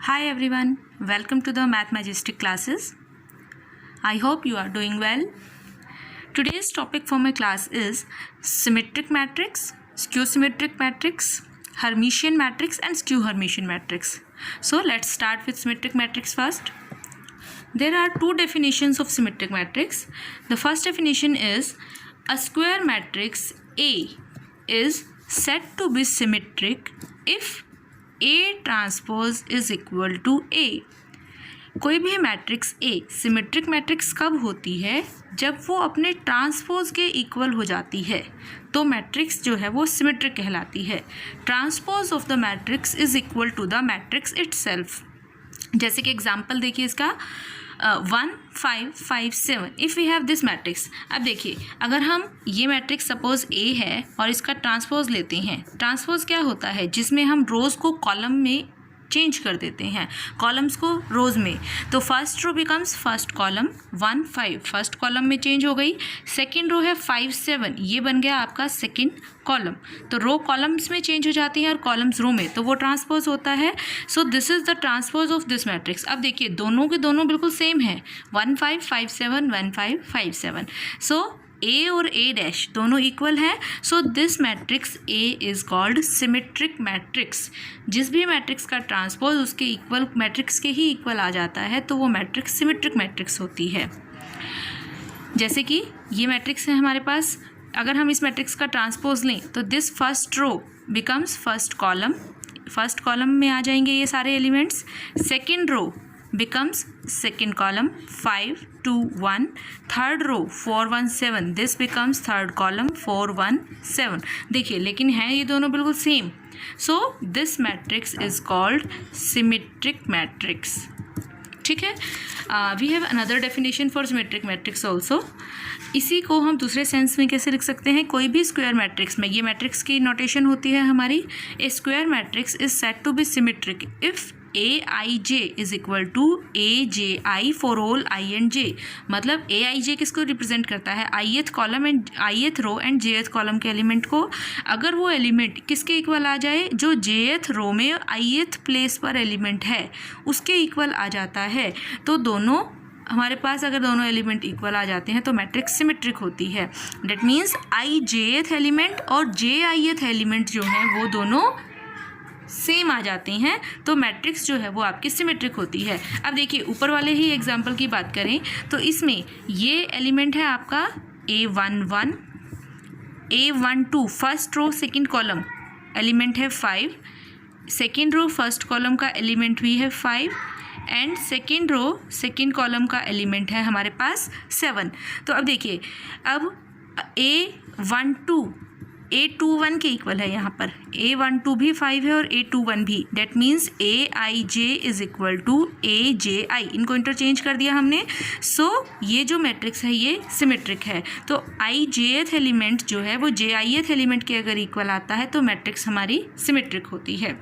Hi everyone, welcome to the Math Majestic classes. I hope you are doing well. Today's topic for my class is symmetric matrix, skew symmetric matrix, Hermitian matrix and skew Hermitian matrix. So let's start with symmetric matrix first. There are two definitions of symmetric matrix. The first definition is a square matrix A is said to be symmetric if A transpose is equal to A. कोई भी matrix A symmetric matrix कब होती है? जब वो अपने transpose के equal हो जाती है तो मैट्रिक्स जो है वो सिमेट्रिक कहलाती है. Transpose of the matrix is equal to the matrix itself. जैसे कि एग्जांपल देखिए इसका 1 5 5 7 if we have this matrix. अब देखिए अगर हम ये मैट्रिक्स सपोज ए है और इसका ट्रांसपोज लेते हैं. ट्रांसपोज क्या होता है? जिसमें हम रोज़ को कॉलम में चेंज कर देते हैं, कॉलम्स को रोज़ में. तो first row becomes first column 1 5 first column में चेंज हो गई. सेकंड रो है 5 7 ये बन गया आपका सेकंड कॉलम. तो रो कॉलम्स में चेंज हो जाती हैं और कॉलम्स रो में, तो वो ट्रांसपोज होता है. So this is the transpose of this matrix. अब देखिए दोनों के दोनों बिल्कुल सेम है, 1 5 5 7 1 5 5 7. सो ए और ए डैश दोनों इक्वल है. So this matrix A is called symmetric matrix. जिस भी मैट्रिक्स का ट्रांसपोज उसके इक्वल मैट्रिक्स के ही इक्वल आ जाता है तो वो मैट्रिक्स सिमेट्रिक मैट्रिक्स होती है. जैसे कि ये मैट्रिक्स है हमारे पास. अगर हम इस मैट्रिक्स का ट्रांसपोज लें तो this first row becomes first column. First column में आ जाएंगे ये सारे elements. Second row becomes second column 5 2 1. Third row 4 1 7 this becomes third column 4 1 7. देखिए लेकिन हैं ये दोनों बिल्कुल same. So this matrix is called symmetric matrix. ठीक है. We have another definition for symmetric matrix also. इसी को हम दूसरे सेंस में कैसे लिख सकते हैं? कोई भी स्क्वायर मैट्रिक्स में, ये मैट्रिक्स की नोटेशन होती है हमारी. A square matrix is said to be symmetric if a I J is equal to A J i for all i and j. मतलब ए आई जे किसको रिप्रेजेंट करता है? Ith column and ith row and jth column के element को. अगर वो element किसके equal आ जाए? जो जेएथ रो में आईएथ प्लेस पर एलिमेंट है उसके इक्वल आ जाता है. तो दोनों हमारे पास अगर दोनों एलिमेंट इक्वल आ जाते हैं तो मैट्रिक्स सिमेट्रिक होती है. डेट मीन्स आई जेएथ एलिमेंट और जे आईएथ एलिमेंट जो हैं वो दोनों सेम आ जाते हैं तो मैट्रिक्स जो है वो आपकी सिमेट्रिक होती है. अब देखिए ऊपर वाले ही एग्जांपल की बात करें तो इसमें ये एलिमेंट है आपका A11 A12 first row second column element है 5. सेकंड रो फर्स्ट कॉलम का एलिमेंट भी है 5 and second row second column का एलिमेंट है हमारे पास 7. तो अब देखिए अब A12 A21 के इक्वल है. यहाँ पर A12 भी 5 है और A21 भी. That means AIJ is equal to AJI. इनको इंटरचेंज कर दिया हमने. सो ये जो मैट्रिक्स है ये सिमेट्रिक है. तो IJth एलिमेंट जो है वो JIth एलिमेंट के अगर इक्वल आता है तो मैट्रिक्स हमारी सिमेट्रिक होती है.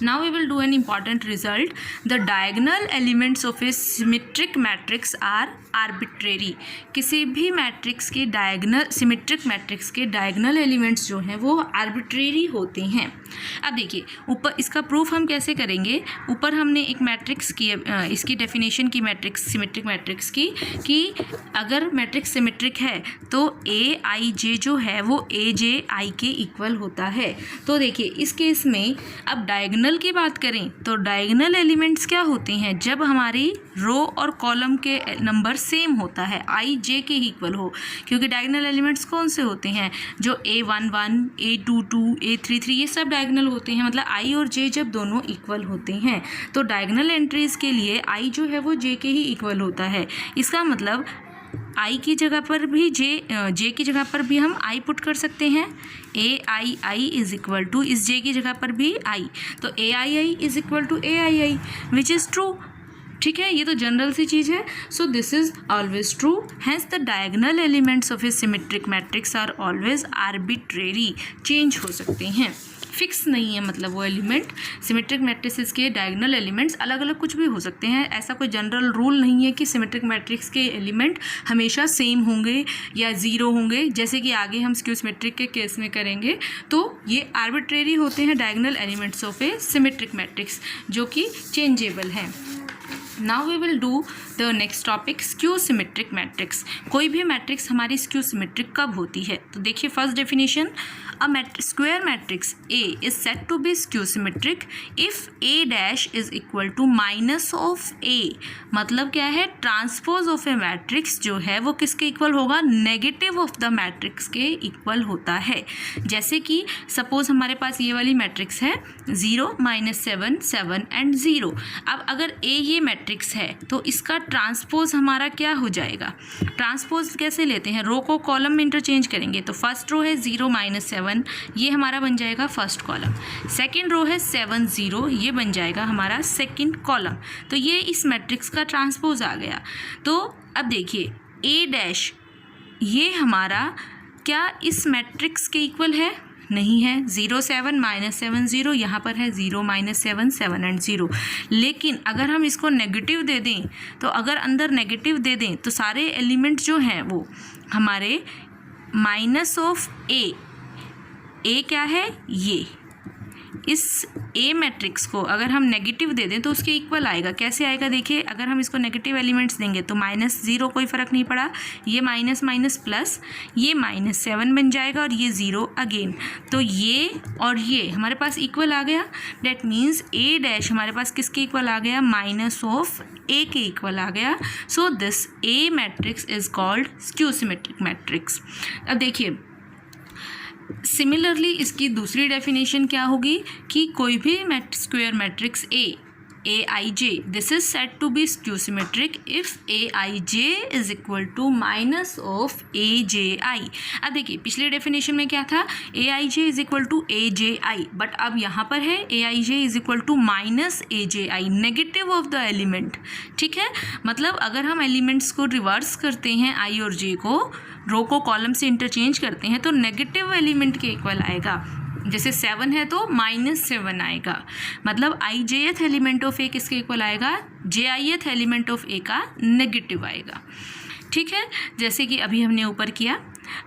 Now we will do an important result. The diagonal elements of a symmetric matrix are arbitrary. किसी भी मैट्रिक्स के डायगनल सिमेट्रिक मैट्रिक्स के डायगनल एलिमेंट्स जो हैं वो आर्बिट्रेरी होते हैं. अब देखिए ऊपर इसका प्रूफ हम कैसे करेंगे. ऊपर हमने एक मैट्रिक्स की इसकी डेफिनेशन की मैट्रिक्स सिमेट्रिक मैट्रिक्स की कि अगर मैट्रिक्स सिमेट्रिक है तो ए आई जे जो है वो ए जे आई के इक्वल होता है. तो देखिए इस केस में अब डायगनल की बात करें तो डायगनल एलिमेंट्स क्या होते हैं? जब हमारी रो और कॉलम के नंबर सेम होता है, आई जे के इक्वल हो. क्योंकि डायगनल एलिमेंट्स कौन से होते हैं? जो A11 A22 A33 ये सब डायगनल होते हैं. मतलब आई और जे जब दोनों इक्वल होते हैं तो डायगनल एंट्रीज के लिए आई जो है वो जे के ही इक्वल होता है. इसका मतलब आई की जगह पर भी जे की जगह पर भी हम आई पुट कर सकते हैं. AII इज इक्वल टू इस जे की जगह पर भी आई. तो AII is equal to AII which is true. ठीक है, ये तो जनरल सी चीज़ है. So this is always true. Hence the diagonal elements of a symmetric matrix are always arbitrary. Change हो सकते हैं. फिक्स नहीं है, मतलब वो एलिमेंट सिमेट्रिक मैट्रिसेस के डायगोनल एलिमेंट्स अलग अलग कुछ भी हो सकते हैं। ऐसा कोई जनरल रूल नहीं है कि सिमेट्रिक मैट्रिक्स के एलिमेंट हमेशा सेम होंगे या ज़ीरो होंगे, जैसे कि आगे हम स्क्यू सिमेट्रिक के केस में करेंगे। तो ये आर्बिट्रेरी होते हैं diagonal elements of a symmetric matrix, जो कि चेंजेबल हैं। Now we will do the next topic, skew symmetric matrix. कोई भी मैट्रिक्स हमारी स्क्यू सिमेट्रिक कब होती है? तो देखिए first definition, a square matrix A is said to be skew symmetric if A dash is equal to minus of A। मतलब क्या है? ट्रांसपोज ऑफ ए मैट्रिक्स जो है वो किसके इक्वल होगा? नेगेटिव ऑफ द मैट्रिक्स के इक्वल होता है। जैसे कि सपोज हमारे पास ये वाली मैट्रिक्स है 0, -7, 7 एंड 0। अब अगर A ये मैट्रिक्स है तो इसका ट्रांसपोज हमारा क्या हो जाएगा? ट्रांसपोज कैसे लेते हैं? रो को कॉलम में इंटरचेंज करेंगे। तो फर्स्ट रो है 0 -7, ये हमारा बन जाएगा फर्स्ट कॉलम। सेकंड रो है 7 0, ये बन जाएगा हमारा सेकंड कॉलम। तो ये इस मैट्रिक्स का ट्रांसपोज आ गया। तो अब देखिए A डैश ये हमारा क्या इस मैट्रिक्स के इक्वल है? नहीं है। 0 7 -7 0, यहाँ पर है 0 -7 7 एंड 0। लेकिन अगर हम इसको नेगेटिव दे दें, तो अगर अंदर नेगेटिव दे दें तो सारे एलिमेंट जो हैं वो हमारे माइनस ऑफ ए क्या है? ये इस ए मैट्रिक्स को अगर हम नेगेटिव दे दें तो उसके इक्वल आएगा। कैसे आएगा? देखिए अगर हम इसको नेगेटिव एलिमेंट्स देंगे तो -0 कोई फ़र्क नहीं पड़ा, ये माइनस माइनस प्लस, ये -7 बन जाएगा और ये 0 अगेन। तो ये और ये हमारे पास इक्वल आ गया। डैट मीन्स ए डैश हमारे पास किसके इक्वल आ गया? माइनस ऑफ ए के इक्वल आ गया। So this A matrix is called skew symmetric matrix. अब देखिए सिमिलरली इसकी दूसरी डेफिनेशन क्या होगी कि कोई भी square matrix Aij, this is said to be skew symmetric if Aij is equal to minus of Aj। अब देखिए पिछले डेफिनेशन में क्या था? Aij is equal to Aj, but अब यहाँ पर है Aij is equal to minus Aj, negative of the element. ठीक है, मतलब अगर हम एलिमेंट्स को रिवर्स करते हैं i और j को, रो को कॉलम से इंटरचेंज करते हैं तो नेगेटिव एलिमेंट के इक्वल आएगा। जैसे 7 है तो -7 आएगा, मतलब ijth एलिमेंट ऑफ ए किसके इक्वल आएगा? jith एलिमेंट ऑफ ए का नेगेटिव आएगा। ठीक है, जैसे कि अभी हमने ऊपर किया।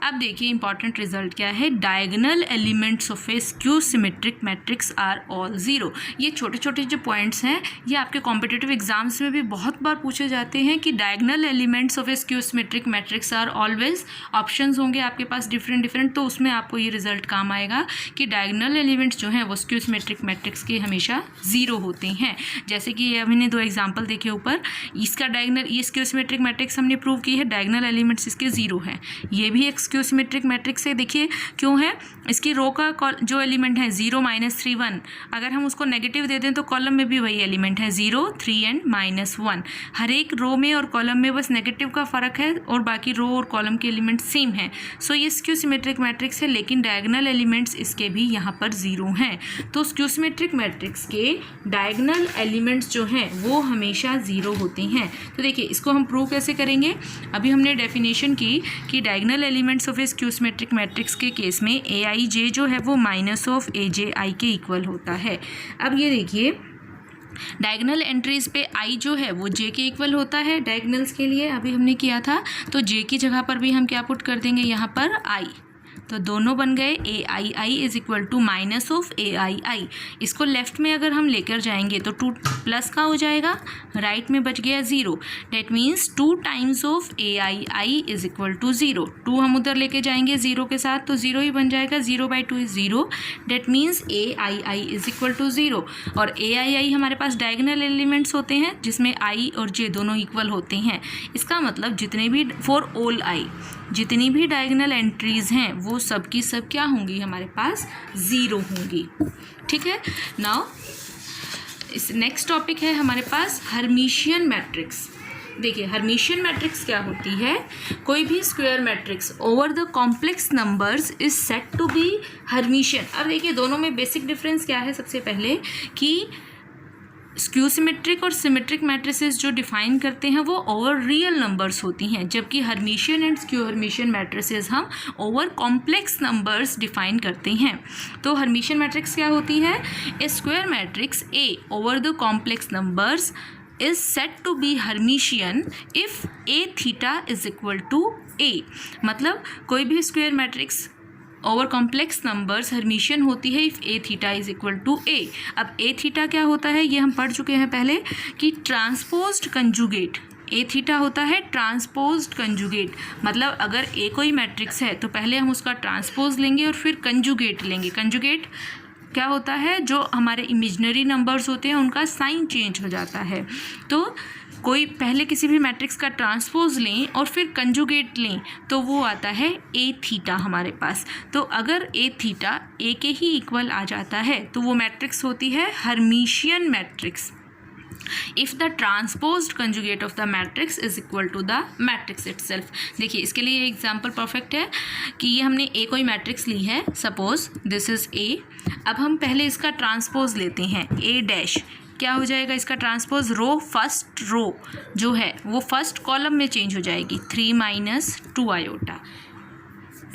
अब देखिए इंपॉर्टेंट रिजल्ट क्या है? Diagonal elements of a skew symmetric matrix are all 0। ये छोटे छोटे जो पॉइंट्स हैं ये आपके कॉम्पिटिटिव एग्जाम्स में भी बहुत बार पूछे जाते हैं कि diagonal elements of a skew symmetric matrix are always, options होंगे आपके पास डिफरेंट, तो उसमें आपको ये रिजल्ट काम आएगा कि डायगोनल एलिमेंट्स जो हैं वो स्क्यू सिमेट्रिक मैट्रिक्स के हमेशा 0 होते हैं। जैसे कि ये हमने 2 एग्जाम्पल देखे ऊपर, इसका डायगोनल, ये स्क्यू सिमेट्रिक मैट्रिक्स हमने प्रूव की है, डायगोनल एलिमेंट्स इसके 0 हैं। ये भी एक स्क्यू सिमेट्रिक मैट्रिक्स है। देखिए क्यों है? इसकी रो का जो एलिमेंट है 0 -3 1, अगर हम उसको नेगेटिव दे दें तो कॉलम में भी वही एलिमेंट है 0 3 एंड -1। हर एक रो में और कॉलम में बस नेगेटिव का फ़र्क है और बाकी रो और कॉलम के एलिमेंट सेम हैं। सो ये स्क्यू सिमेट्रिक मैट्रिक्स है, लेकिन डायगोनल एलिमेंट्स इसके भी यहाँ पर 0 हैं। तो स्क्यू सिमेट्रिक मैट्रिक्स के डायगोनल एलिमेंट्स जो हैं वो हमेशा 0 होते हैं। तो देखिए इसको हम प्रूव कैसे करेंगे? अभी हमने डेफिनेशन की कि diagonal elements of a skew symmetric matrix के केस में Aij जो है वो माइनस ऑफ Aj के इक्वल होता है। अब ये देखिए डायगोनल एंट्रीज पे i जो है वो j के इक्वल होता है। डायगोनल्स के लिए अभी हमने किया था, तो j की जगह पर भी हम क्या पुट कर देंगे? यहाँ पर i, तो दोनों बन गए Aii is equal to minus of Aii। इसको लेफ्ट में अगर हम लेकर जाएंगे तो 2 प्लस का हो जाएगा, राइट में बच गया 0। That means 2 times of Aii is equal to 0। 2 हम उधर लेके जाएंगे 0 के साथ तो 0 ही बन जाएगा, 0/2 is 0। That means Aii is equal to 0। और Aii हमारे पास डायगोनल एलिमेंट्स होते हैं जिसमें i और j दोनों इक्वल होते हैं। इसका मतलब जितने भी फॉर ऑल i जितनी भी डायगोनल एंट्रीज हैं वो सब की सब क्या होंगी? हमारे पास 0 होंगी। ठीक है, नाउ इस नेक्स्ट टॉपिक है हमारे पास हर्मिशियन मैट्रिक्स। देखिए हर्मिशियन मैट्रिक्स क्या होती है? कोई भी square matrix over the complex numbers is said to be Hermitian. अब देखिए दोनों में बेसिक डिफरेंस क्या है? सबसे पहले कि स्क्यू सिमेट्रिक और सिमेट्रिक मैट्रिसेस जो डिफाइन करते हैं वो ओवर रियल नंबर्स होती हैं, जबकि Hermitian and skew Hermitian matrices हम ओवर कॉम्प्लेक्स नंबर्स डिफाइन करते हैं। तो हर्मिशियन मैट्रिक्स क्या होती है? A square matrix A over the complex numbers is said to be Hermitian if a theta is equal to a। मतलब कोई भी square matrix over complex numbers Hermitian होती है if A theta is equal to A. अब A theta क्या होता है ये हम पढ़ चुके हैं पहले कि ट्रांसपोज्ड कंजुगेट। ए थीटा होता है ट्रांसपोज्ड कंजुगेट, मतलब अगर ए कोई मैट्रिक्स है तो पहले हम उसका ट्रांसपोज लेंगे और फिर कंजुगेट लेंगे। कंजुगेट क्या होता है? जो हमारे इमेजिनरी नंबर्स होते हैं उनका साइन चेंज हो जाता है। तो कोई पहले किसी भी मैट्रिक्स का ट्रांसपोज लें और फिर कंजुगेट लें तो वो आता है ए थीटा हमारे पास। तो अगर ए थीटा ए के ही इक्वल आ जाता है तो वो मैट्रिक्स होती है Hermitian matrix if the transposed conjugate of the matrix is equal to the matrix itself. देखिए इसके लिए एग्जांपल परफेक्ट है कि ये हमने ए कोई मैट्रिक्स ली है, सपोज दिस इज़ ए। अब हम पहले इसका ट्रांसपोज लेते हैं, ए डैश क्या हो जाएगा इसका ट्रांसपोज? रो फर्स्ट रो जो है वो फर्स्ट कॉलम में चेंज हो जाएगी 3 - 2 iota.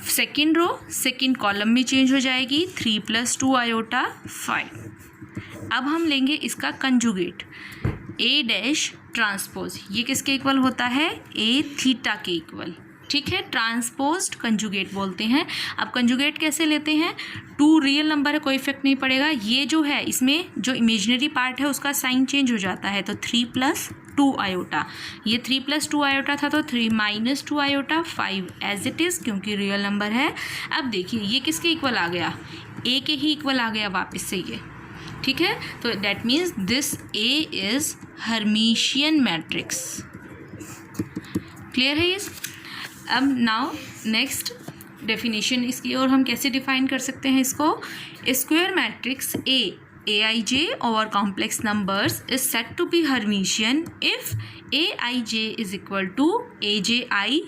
Second row second column में चेंज हो जाएगी 3 + 2 आयोटा 5। अब हम लेंगे इसका कंजुगेट ए डैश ट्रांसपोज, ये किसके इक्वल होता है? ए थीटा के इक्वल। ठीक है, ट्रांसपोज्ड कंजुगेट बोलते हैं। अब कंजुगेट कैसे लेते हैं? 2 रियल नंबर है, कोई इफेक्ट नहीं पड़ेगा। ये जो है इसमें जो इमेजिनरी पार्ट है उसका साइन चेंज हो जाता है, तो 3 + 2 आयोटा। ये 3 + 2 आयोटा था तो 3 - 2 आयोटा 5 एज इट इज़, क्योंकि रियल नंबर है। अब देखिए ये किसके इक्वल आ गया? ए के ही इक्वल आ गया वापस से ये। ठीक है, तो that means this A is Hermitian matrix. Clear है ये? अब नाउ नेक्स्ट डेफिनेशन इसकी, और हम कैसे डिफाइन कर सकते हैं इसको? Square matrix A I J over complex numbers is said to be Hermitian if A I J is equal to A J I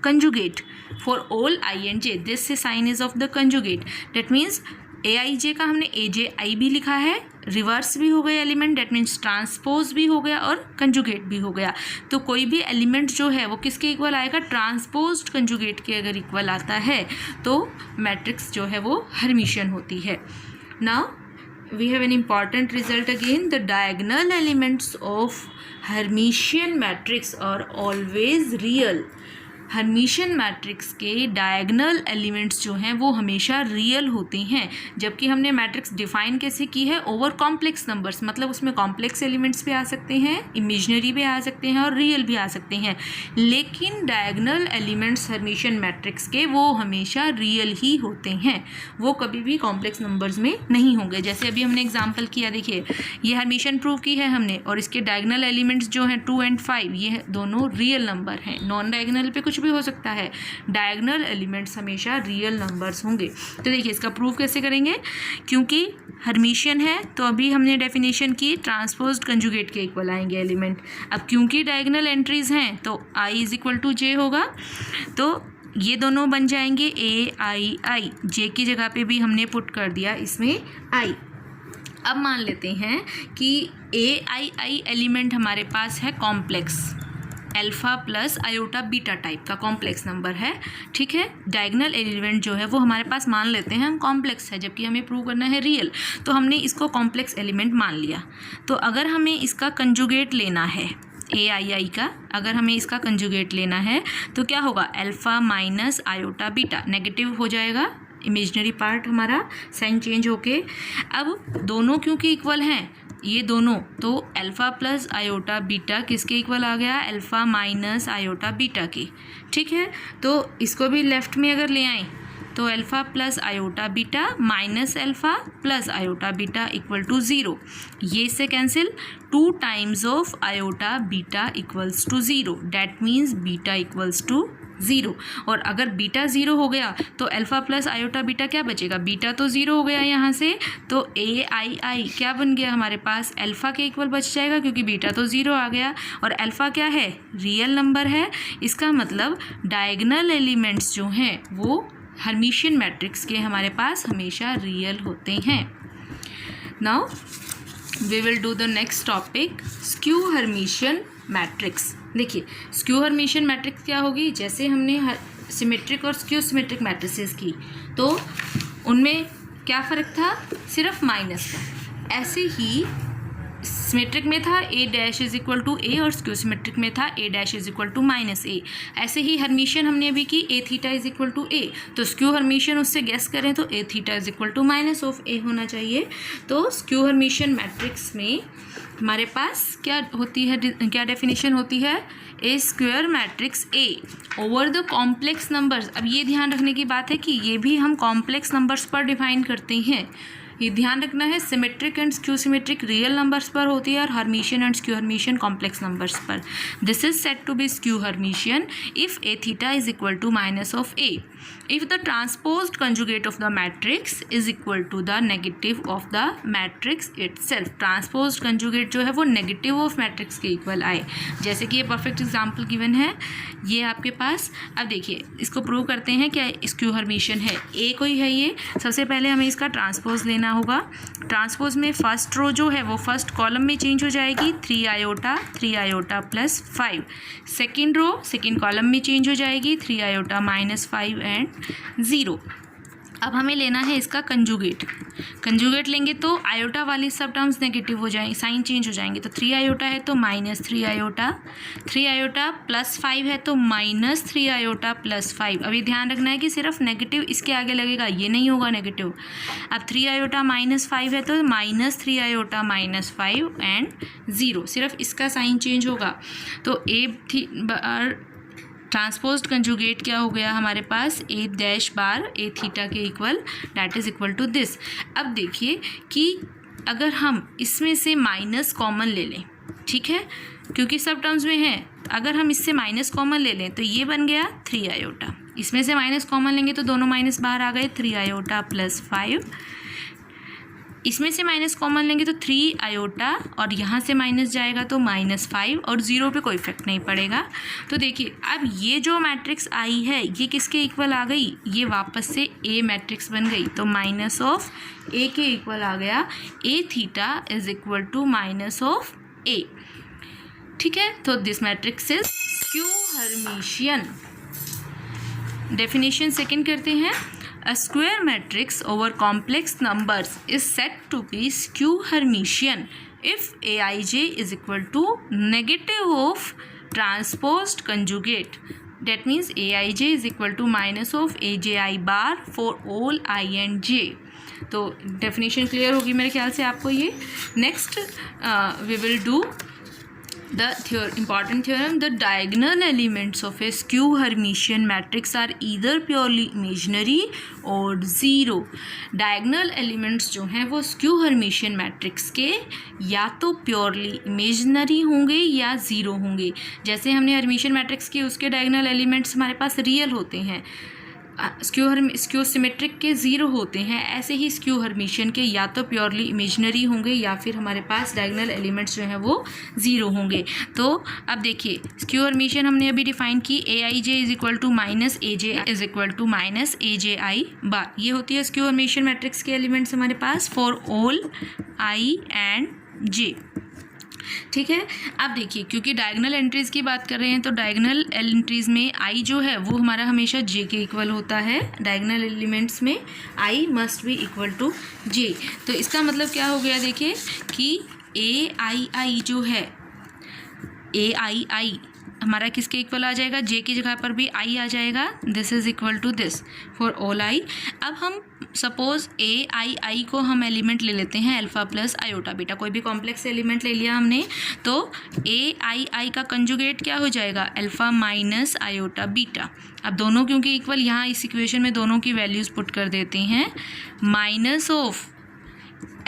conjugate for all I and j. This sign is of the conjugate. That means ए आई जे का हमने ए जे आई भी लिखा है, reverse भी हो गया element, that means transpose भी हो गया और कंजुगेट भी हो गया। तो कोई भी एलिमेंट जो है वो किसके इक्वल आएगा? ट्रांसपोज्ड कंजुगेट के अगर इक्वल आता है तो मैट्रिक्स जो है वो हर्मिशियन होती है। Now we have an important result again, the diagonal elements of Hermitian matrix are always real. Hermitian matrix के डायगोनल एलिमेंट्स जो हैं वो हमेशा रियल होते हैं, जबकि हमने मैट्रिक्स डिफाइन कैसे की है? ओवर कॉम्प्लेक्स नंबर्स, मतलब उसमें कॉम्प्लेक्स एलिमेंट्स भी आ सकते हैं, इमेजिनरी भी आ सकते हैं और रियल भी आ सकते हैं, लेकिन डायगोनल एलिमेंट्स हर्मिशियन मैट्रिक्स के वो हमेशा रियल ही होते हैं, वो कभी भी कॉम्प्लेक्स नंबर्स में नहीं होंगे। जैसे अभी हमने एग्जाम्पल किया, देखिए ये हर्मिशियन प्रूव की है हमने, और इसके डायगोनल एलिमेंट्स जो हैं 2 और 5 ये दोनों रियल नंबर हैं। नॉन डायगोनल पे कुछ भी हो सकता है, डायगोनल एलिमेंट्स हमेशा रियल नंबर्स होंगे। तो देखिए इसका प्रूफ कैसे करेंगे? क्योंकि हर्मिशियन है तो अभी हमने डेफिनेशन की ट्रांसपोज्ड कंजुगेट के इक्वल आएंगे एलिमेंट। अब क्योंकि डायगोनल एंट्रीज हैं तो आई इज इक्वल टू जे होगा, तो ये दोनों बन जाएंगे ए आई आई। जे की जगह पे भी हमने पुट कर दिया इसमें आई। अब मान लेते हैं कि ए आई आई एलिमेंट हमारे पास है complex, alpha plus iota beta type का कॉम्प्लेक्स नंबर है। ठीक है, डायगोनल एलिमेंट जो है वो हमारे पास मान लेते हैं हम कॉम्प्लेक्स है, जबकि हमें प्रूव करना है रियल, तो हमने इसको कॉम्प्लेक्स एलिमेंट मान लिया। तो अगर हमें इसका कंजुगेट लेना है ए आई आई का, अगर हमें इसका कंजुगेट लेना है तो क्या होगा? Alpha minus iota beta, negative हो जाएगा इमेजिनरी पार्ट हमारा, साइन चेंज होके। अब दोनों क्योंकि इक्वल हैं ये दोनों, तो अल्फ़ा प्लस आयोटा बीटा किसके इक्वल आ गया? अल्फ़ा माइनस आयोटा बीटा की। ठीक है, तो इसको भी लेफ्ट में अगर ले आएँ तो alpha plus iota beta minus alpha plus iota beta equal to 0। ये से cancel, 2 times of iota beta equals to 0, that means beta equals to 0। और अगर बीटा 0 हो गया तो अल्फ़ा प्लस आयोटा बीटा क्या बचेगा? बीटा तो 0 हो गया यहाँ से, तो ए आई आई क्या बन गया हमारे पास? अल्फ़ा के इक्वल बच जाएगा, क्योंकि बीटा तो 0 आ गया और अल्फ़ा क्या है? रियल नंबर है। इसका मतलब डायगोनल एलिमेंट्स जो हैं वो हर्मिशियन मैट्रिक्स के हमारे पास हमेशा रियल होते हैं। Now we will do the next topic skew Hermitian matrix. देखिए स्क्यू हर्मिशियन मैट्रिक्स क्या होगी, जैसे हमने सिमेट्रिक और स्क्यू सिमेट्रिक मैट्रिसेस की तो उनमें क्या फ़र्क था, सिर्फ माइनस का। ऐसे ही सिमेट्रिक में था A dash is equal to A और स्क्यू सिमेट्रिक में था A dash is equal to minus A. ऐसे ही हर्मिशियन हमने अभी की A theta is equal to A, तो स्क्यू हर्मिशियन उससे गेस करें तो A theta is equal to minus of A होना चाहिए। तो स्क्यू हर्मिशियन मैट्रिक्स में हमारे पास क्या होती है, क्या डेफिनेशन होती है, a square matrix A over the complex numbers. अब ये ध्यान रखने की बात है कि ये भी हम कॉम्प्लेक्स नंबर्स पर डिफाइन करते हैं, ये ध्यान रखना है। Symmetric and skew symmetric real numbers पर होती है और Hermitian and skew Hermitian complex numbers पर। This is said to be skew Hermitian if A theta is equal to minus of A, if the transposed conjugate of the matrix is equal to the negative of the matrix itself। Transposed conjugate जो है वो negative of matrix के equal आए, जैसे कि ये perfect example given है ये आपके पास। अब देखिए इसको प्रूव करते हैं क्या स्क्यू हर्मिशियन है। ए कोई है ये, सबसे पहले हमें इसका ट्रांसपोज लेना होगा। ट्रांसपोज में फर्स्ट रो जो है वो फर्स्ट कॉलम में चेंज हो जाएगी 3 iota plus 5। Second row second column में चेंज हो जाएगी 3 आयोटा माइनस 5 एंड 0। अब हमें लेना है इसका कंजुगेट। कंजुगेट लेंगे तो आयोटा वाली सब टर्म्स नेगेटिव हो जाएंगे, साइन चेंज हो जाएंगे। तो 3 आयोटा है तो माइनस 3 आयोटा, 3 आयोटा प्लस 5 है तो माइनस 3 आयोटा प्लस 5। अभी ध्यान रखना है कि सिर्फ नेगेटिव इसके आगे लगेगा, ये नहीं होगा नेगेटिव। अब 3 आयोटा माइनस 5 है तो माइनस 3 आयोटा माइनस 5 एंड 0, सिर्फ इसका साइन चेंज होगा। तो ए ट्रांसपोज्ड कंजुगेट क्या हो गया हमारे पास, a dash bar a theta के equal, that is equal to this. अब देखिए कि अगर हम इसमें से माइनस कॉमन ले लें, ठीक है, क्योंकि सब टर्म्स में है, अगर हम इससे माइनस कॉमन ले लें तो ये बन गया 3 आयोटा। इसमें से माइनस कॉमन लेंगे तो दोनों माइनस बाहर आ गए, 3 आयोटा प्लस 5। इसमें से माइनस कॉमन लेंगे तो 3 आयोटा और यहाँ से माइनस जाएगा तो माइनस 5 और 0 पे कोई इफेक्ट नहीं पड़ेगा। तो देखिए अब ये जो मैट्रिक्स आई है ये किसके इक्वल आ गई, ये वापस से ए मैट्रिक्स बन गई। तो माइनस ऑफ ए के इक्वल आ गया, A theta is equal to minus of A, ठीक है। तो this matrix is skew Hermitian. Definition second करते हैं। A square matrix over complex numbers is said to be skew Hermitian if Aij is equal to negative of transposed conjugate. That means Aij is equal to minus of Aj bar for all I and j. तो definition clear होगी मेरे ख्याल से आपको ये। Next we will do the important theorem. The diagonal elements of a skew Hermitian matrix are either purely imaginary or zero। diagonal elements जो हैं वो skew Hermitian matrix के या तो purely imaginary होंगे या ज़ीरो होंगे। जैसे हमने Hermitian matrix के उसके diagonal elements हमारे पास रियल होते हैं, स्क्यू सिमेट्रिक के ज़ीरो होते हैं, ऐसे ही स्क्यू हर्मिशियन के या तो प्योरली इमेजिनरी होंगे या फिर हमारे पास डायगोनल एलिमेंट्स जो हैं वो ज़ीरो होंगे। तो अब देखिए स्क्यू हर्मिशियन हमने अभी डिफाइन की, a I J is equal to minus a j is equal to minus a J i bar. ये होती है स्क्यू हर्मिशियन मैट्रिक्स के एलिमेंट्स हमारे पास for all i and j, ठीक है। अब देखिए क्योंकि डायगोनल एंट्रीज़ की बात कर रहे हैं तो डायगोनल एंट्रीज़ में आई जो है वो हमारा हमेशा जे के इक्वल होता है। डायगोनल एलिमेंट्स में i must be equal to j. तो इसका मतलब क्या हो गया, देखिए कि ए आई आई जो है, ए आई आई हमारा किसके इक्वल आ जाएगा, जे की जगह पर भी आई आ जाएगा। This is equal to this for all i. अब हम सपोज ए आई आई को हम एलिमेंट ले लेते हैं अल्फ़ा प्लस आयोटा बीटा, कोई भी कॉम्प्लेक्स एलिमेंट ले लिया हमने, तो ए आई आई का कंजुगेट क्या हो जाएगा, अल्फ़ा माइनस आयोटा बीटा। अब दोनों क्योंकि इक्वल, यहाँ इस इक्वेशन में दोनों की वैल्यूज़ पुट कर देते हैं, minus of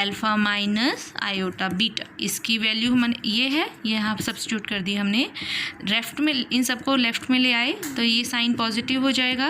alpha minus iota beta, इसकी वैल्यू हमने ये है, ये यहाँ सब्स्टिट्यूट कर दी हमने। लेफ्ट में इन सबको लेफ्ट में ले आए तो ये साइन पॉजिटिव हो जाएगा,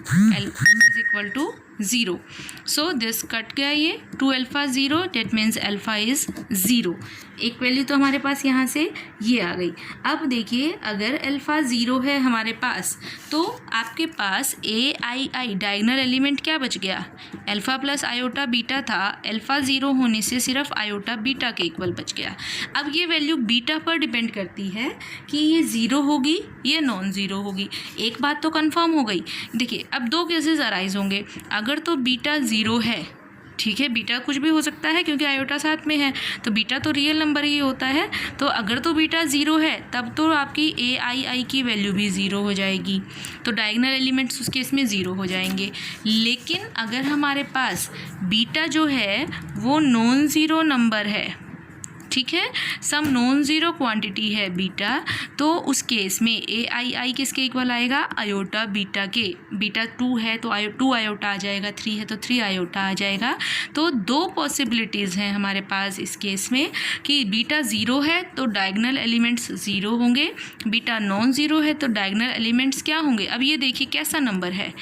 is equal to zero. So this cut गया ये 2 alpha zero, that means alpha is zero. एक वैल्यू तो हमारे पास यहाँ से ये आ गई. अब देखिए अगर अल्फ़ा ज़ीरो है हमारे पास तो आपके पास ए आई आई डायगोनल एलिमेंट क्या बच गया, अल्फ़ा प्लस आयोटा बीटा था. अल्फ़ा ज़ीरो होने से सिर्फ आयोटा बीटा के इक्वल बच गया. अब ये वैल्यू बीटा पर डिपेंड करती है कि ये ज़ीरो होगी या नॉन ज़ीरो होगी. एक बात तो कंफर्म हो गई. देखिए अब दो केसेस अराइज होंगे. अगर तो बीटा ज़ीरो है, ठीक है, बीटा कुछ भी हो सकता है क्योंकि आयोटा साथ में है, तो बीटा तो रियल नंबर ही होता है. तो अगर तो बीटा ज़ीरो है तब तो आपकी ए आई आई की वैल्यू भी ज़ीरो हो जाएगी. तो डायगोनल एलिमेंट्स उस केस में ज़ीरो हो जाएंगे. लेकिन अगर हमारे पास बीटा जो है वो नॉन ज़ीरो नंबर है, ठीक है, सम नॉन ज़ीरो क्वांटिटी है बीटा, तो उस केस में ए आई आई किसके इक्वल आएगा, आयोटा बीटा के. बीटा 2 है तो टू आयोटा आ जाएगा, 3 है तो 3 आयोटा आ जाएगा. तो दो पॉसिबिलिटीज़ हैं हमारे पास इस केस में कि बीटा ज़ीरो है तो डायगोनल एलिमेंट्स ज़ीरो होंगे, बीटा नॉन ज़ीरो है तो डायगोनल एलिमेंट्स क्या होंगे. अब ये देखिए कैसा नंबर है,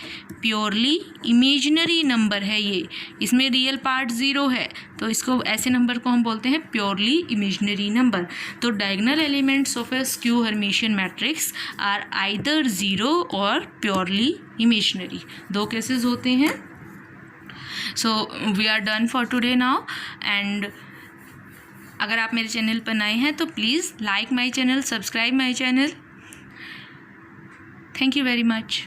प्योरली इमेजिनरी नंबर है ये, इसमें रियल पार्ट ज़ीरो है, तो इसको ऐसे नंबर को हम बोलते हैं प्योरली इमेजिनरी नंबर. तो diagonal elements of a skew Hermitian matrix are either zero और प्योरली इमेजिनरी. दो केसेस होते हैं. So we are done for today now. And अगर आप मेरे चैनल पर नए हैं तो please like my channel, subscribe my channel. Thank you very much.